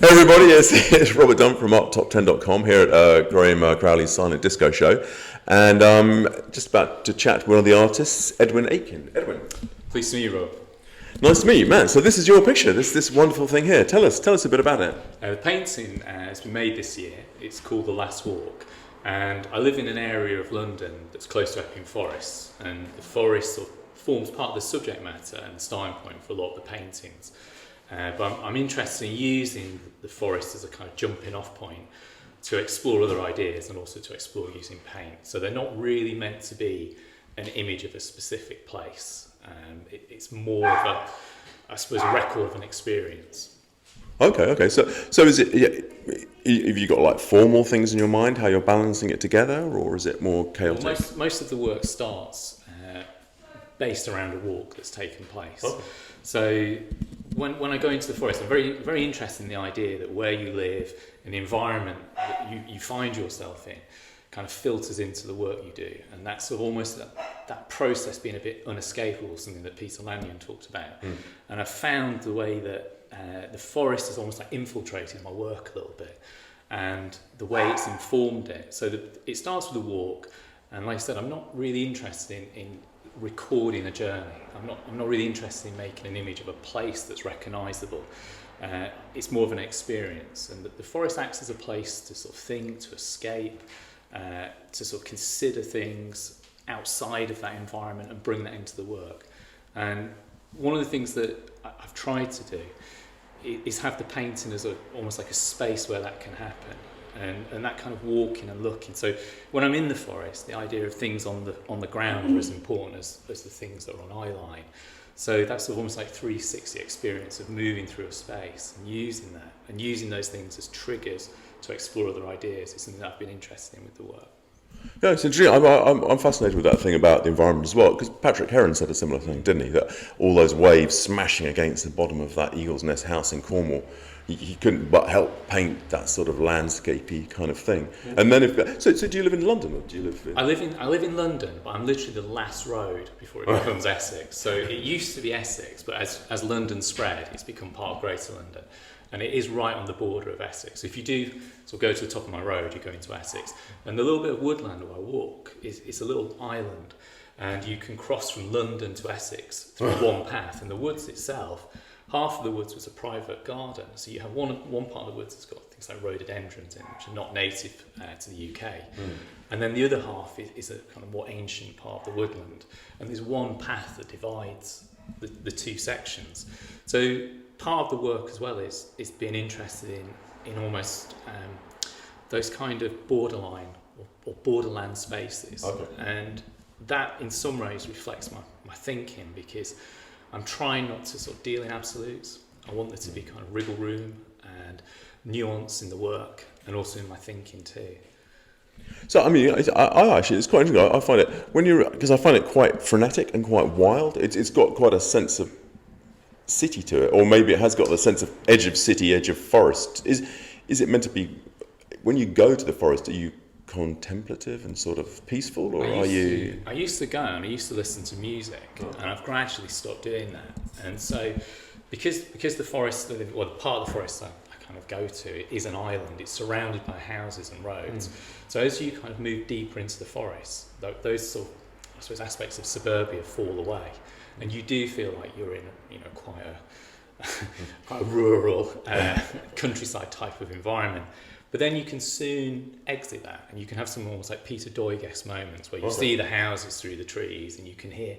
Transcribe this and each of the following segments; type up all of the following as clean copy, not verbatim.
Hey everybody, it's Robert Dunt from ArtTop10.com here at Graham Crowley's Silent Disco Show, and just about to chat to one of the artists, Edwin Aitken. Edwin. Pleased to meet you, Rob. Nice to meet you, man. So this is your picture, this wonderful thing here. Tell us a bit about it. The painting has been made this year. It's called The Last Walk, and I live in an area of London that's close to Epping Forest, and the forest sort of forms part of the subject matter and the starting point for a lot of the paintings. But I'm interested in using the forest as a kind of jumping off point to explore other ideas and also to explore using paint. So they're not really meant to be an image of a specific place. It's more of a, I suppose, a record of an experience. Okay. So is it? Have you got like formal things in your mind, how you're balancing it together, or is it more chaotic? Well, most of the work starts based around a walk that's taken place. Okay. So when I go into the forest, I'm very, very interested in the idea that where you live and the environment that you find yourself in kind of filters into the work you do. And that's sort of almost that process being a bit unescapable, something that Peter Lanyon talked about. Mm. And I found the way that the forest has almost like infiltrated my work a little bit, and the way it's informed it. So it starts with a walk, and like I said, I'm not really interested in recording a journey. I'm not really interested in making an image of a place that's recognisable. It's more of an experience, and the forest acts as a place to sort of think, to escape, to sort of consider things outside of that environment and bring that into the work. And one of the things that I've tried to do is have the painting as almost like a space where that can happen. And that kind of walking and looking. So when I'm in the forest, the idea of things on the ground are as important as the things that are on eye line. So that's sort of almost like 360 experience of moving through a space and using that, and using those things as triggers to explore other ideas. It's something that I've been interested in with the work. Yeah, it's interesting. I'm fascinated with that thing about the environment as well, because Patrick Heron said a similar thing, didn't he? That all those waves smashing against the bottom of that Eagle's Nest house in Cornwall, he couldn't but help paint that sort of landscapey kind of thing. Yeah. And then so do you live in London, or do you live in... I live in London, but I'm literally the last road before it becomes Essex. So it used to be Essex, but as London spread, it's become part of Greater London. And it is right on the border of Essex. So if you do sort of go to the top of my road, you go into Essex. And the little bit of woodland where I walk is a little island. And you can cross from London to Essex through one path. And the woods itself, half of the woods was a private garden. So you have one part of the woods that's got things like rhododendrons in, which are not native to the UK. Mm. And then the other half is a kind of more ancient part of the woodland. And there's one path that divides the two sections. So part of the work as well is being interested in almost those kind of borderline or borderland spaces. Okay. And that in some ways reflects my thinking, because I'm trying not to sort of deal in absolutes. I want there to be kind of wriggle room and nuance in the work, and also in my thinking too. So I mean, I actually, it's quite interesting. I find it because I find it quite frenetic and quite wild. It's got quite a sense of city to it, or maybe it has got the sense of edge of city, edge of forest. Is it meant to be, when you go to the forest, are you contemplative and sort of peaceful, or are you... I used to go and I used to listen to music, and I've gradually stopped doing that. And so because the forest, or the part of the forest I kind of go to is an island, it's surrounded by houses and roads. So as you kind of move deeper into the forest, those sort of, I suppose, aspects of suburbia fall away. And you do feel like you're in, quite a rural countryside type of environment. But then you can soon exit that, and you can have some almost like Peter Doige-esque moments where you see the houses through the trees, and you can hear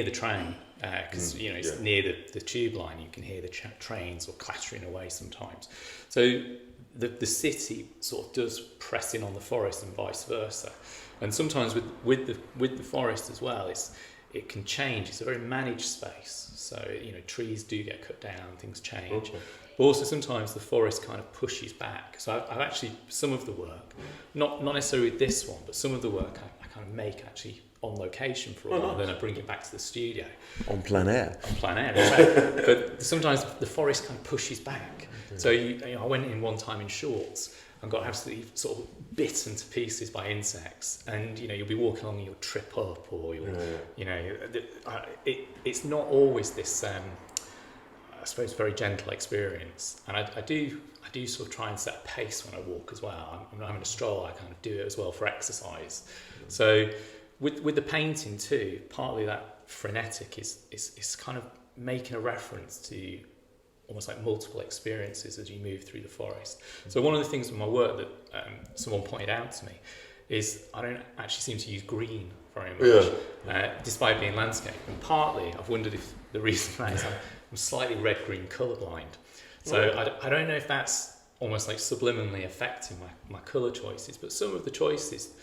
the train because it's near the tube line. You can hear the trains or clattering away sometimes. So the city sort of does press in on the forest and vice versa. And sometimes with the forest as well, it can change. It's a very managed space. So, trees do get cut down, things change. Okay. But also sometimes the forest kind of pushes back. So I've actually, some of the work, not necessarily with this one, but some of the work I kind of make actually on location for a while, then I bring it back to the studio. On plein air. On plein air, right. But sometimes the forest kind of pushes back. So I went in one time in shorts and got absolutely sort of bitten to pieces by insects, and you'll be walking along and you'll trip up, or it's not always this suppose, very gentle experience. And I do sort of try and set a pace when I walk as well. I'm not having a stroll, I kind of do it as well for exercise. So with the painting too, partly that frenetic is kind of making a reference to almost like multiple experiences as you move through the forest. So one of the things with my work that someone pointed out to me is I don't actually seem to use green very much, despite being landscape. And partly I've wondered if the reason for that is I'm slightly red-green colourblind. So I don't know if that's almost like subliminally affecting my colour choices, but some of the choices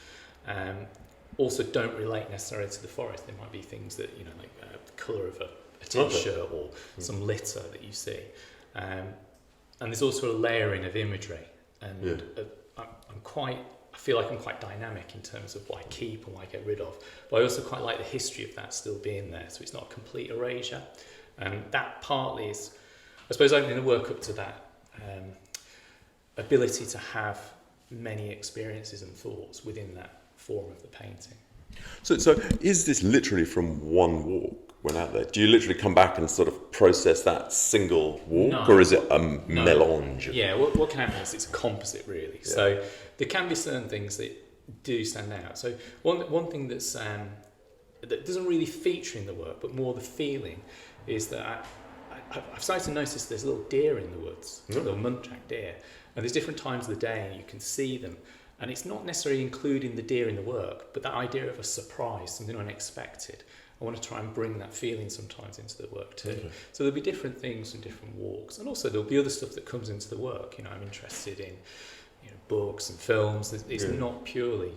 also don't relate necessarily to the forest. There might be things that, like the colour of a t-shirt or some litter that you see. And there's also a layering of imagery. And I feel like I'm quite dynamic in terms of what I keep and what I get rid of. But I also quite like the history of that still being there, so it's not a complete erasure. And that partly is, I suppose, opening the work up to that ability to have many experiences and thoughts within that form of the painting. So is this literally from one walk when out there? Do you literally come back and sort of process that single walk, or is it a melange? Yeah, what can happen is it's a composite, really. Yeah. So there can be certain things that do stand out. So one thing that's that doesn't really feature in the work, but more the feeling, is that I've started to notice there's little deer in the woods, little muntjac deer, and there's different times of the day and you can see them. And it's not necessarily including the deer in the work, but that idea of a surprise, something unexpected. I want to try and bring that feeling sometimes into the work too. Okay. So there'll be different things and different walks, and also there'll be other stuff that comes into the work. I'm interested in books and films. It's not purely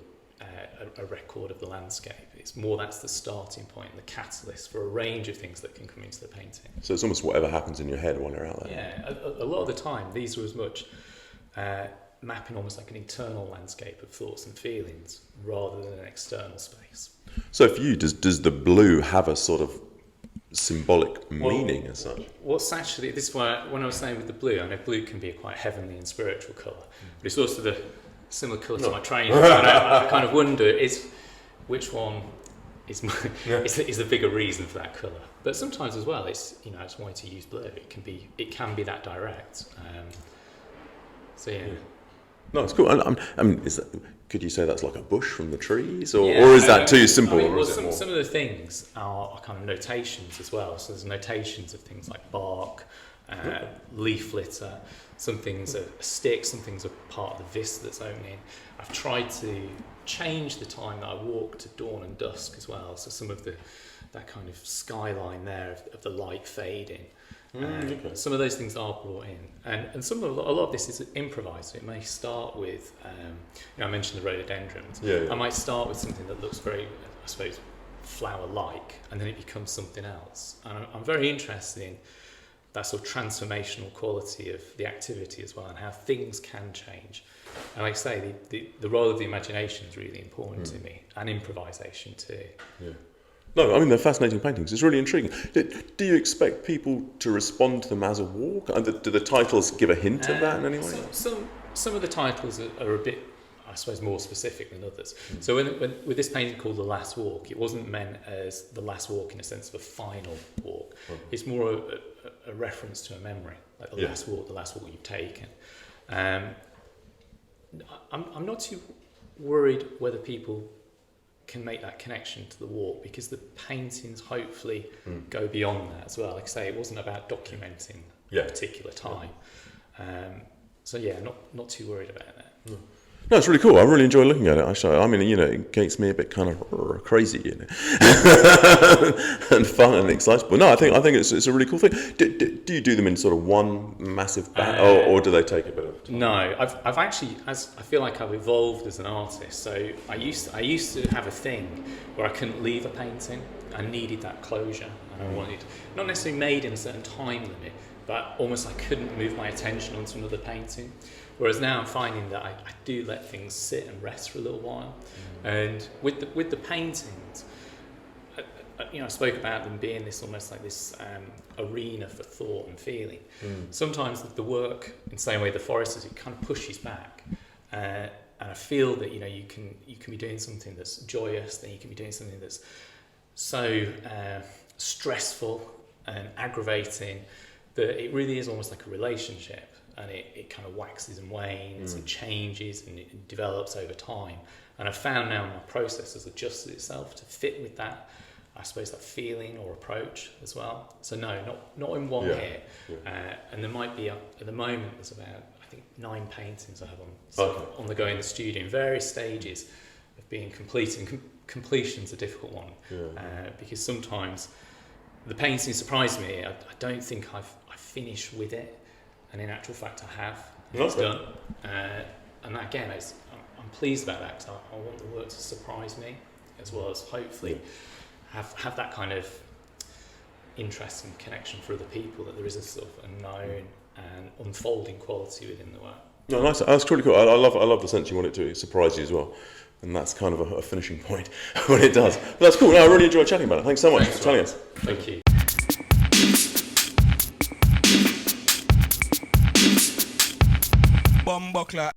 a record of the landscape. It's more that's the starting point, the catalyst for a range of things that can come into the painting. So it's almost whatever happens in your head while you're out there. Yeah, a lot of the time these are as much mapping almost like an internal landscape of thoughts and feelings rather than an external space. So for you, does the blue have a sort of symbolic meaning as such? What's actually, this is why when I was saying with the blue, I know blue can be a quite heavenly and spiritual colour, but it's also the similar colour to my training. And I kind of wonder which one is the bigger reason for that colour. But sometimes as well, it's I just wanted to use blue. It can be that direct. So yeah. No, it's cool. I mean, could you say that's like a bush from the trees, or is that too simple? Some of the things are kind of notations as well. So there's notations of things like bark, leaf litter. Some things are sticks, some things are part of the vista that's opening. I've tried to change the time that I walk to dawn and dusk as well. So some of that kind of skyline there of the light fading. Some of those things are brought in, and a lot of this is improvised. It may start with, I mentioned the rhododendrons. I might start with something that looks very, I suppose, flower-like, and then it becomes something else. And I'm very interested in that sort of transformational quality of the activity as well, and how things can change. And like I say, the role of the imagination is really important to me, and improvisation too. Yeah. No, I mean, they're fascinating paintings. It's really intriguing. Do you expect people to respond to them as a walk? Do the titles give a hint of that in any way? Some of the titles are a bit, I suppose, more specific than others. So when with this painting called The Last Walk, it wasn't meant as the last walk in a sense of a final walk. It's more a reference to a memory, like the last walk you've taken. I'm not too worried whether people can make that connection to the walk, because the paintings hopefully go beyond that as well. Like I say, it wasn't about documenting a particular time. So yeah, not too worried about that. No, it's really cool. I really enjoy looking at it. Actually, I mean, it gets me a bit kind of crazy, and fun and excitable. No, I think it's a really cool thing. Do you do them in sort of one massive batch, or do they take a bit of time? No, I've actually, I feel like I've evolved as an artist. So I used to have a thing where I couldn't leave a painting. I needed that closure, and I wanted, not necessarily made in a certain time limit, but almost I couldn't move my attention onto another painting. Whereas now I'm finding that I do let things sit and rest for a little while. And with the paintings, I spoke about them being this almost like this arena for thought and feeling. Sometimes the work, in the same way the forest is, it kind of pushes back. And I feel that you can be doing something that's joyous, then you can be doing something that's so stressful and aggravating that it really is almost like a relationship, and it kind of waxes and wanes and changes and it develops over time. And I've found now my process has adjusted itself to fit with that, I suppose, that feeling or approach as well. So no, not in one hit. And there might be, at the moment, there's about, I think, 9 paintings I have on the go in the studio in various stages of being complete, and completion's a difficult one, because sometimes the painting surprised me. I don't think I finished with it, and in actual fact I have. It's done, and that, again, I'm pleased about that, because I want the work to surprise me, as well as hopefully have that kind of interest and connection for other people, that there is a sort of unknown and unfolding quality within the work. No, nice. That's really cool. I love the sense you want it to surprise you as well, and that's kind of a finishing point when it does. But that's cool. No, I really enjoyed chatting about it. Thanks so much for telling us. Thank you. Bombuckler.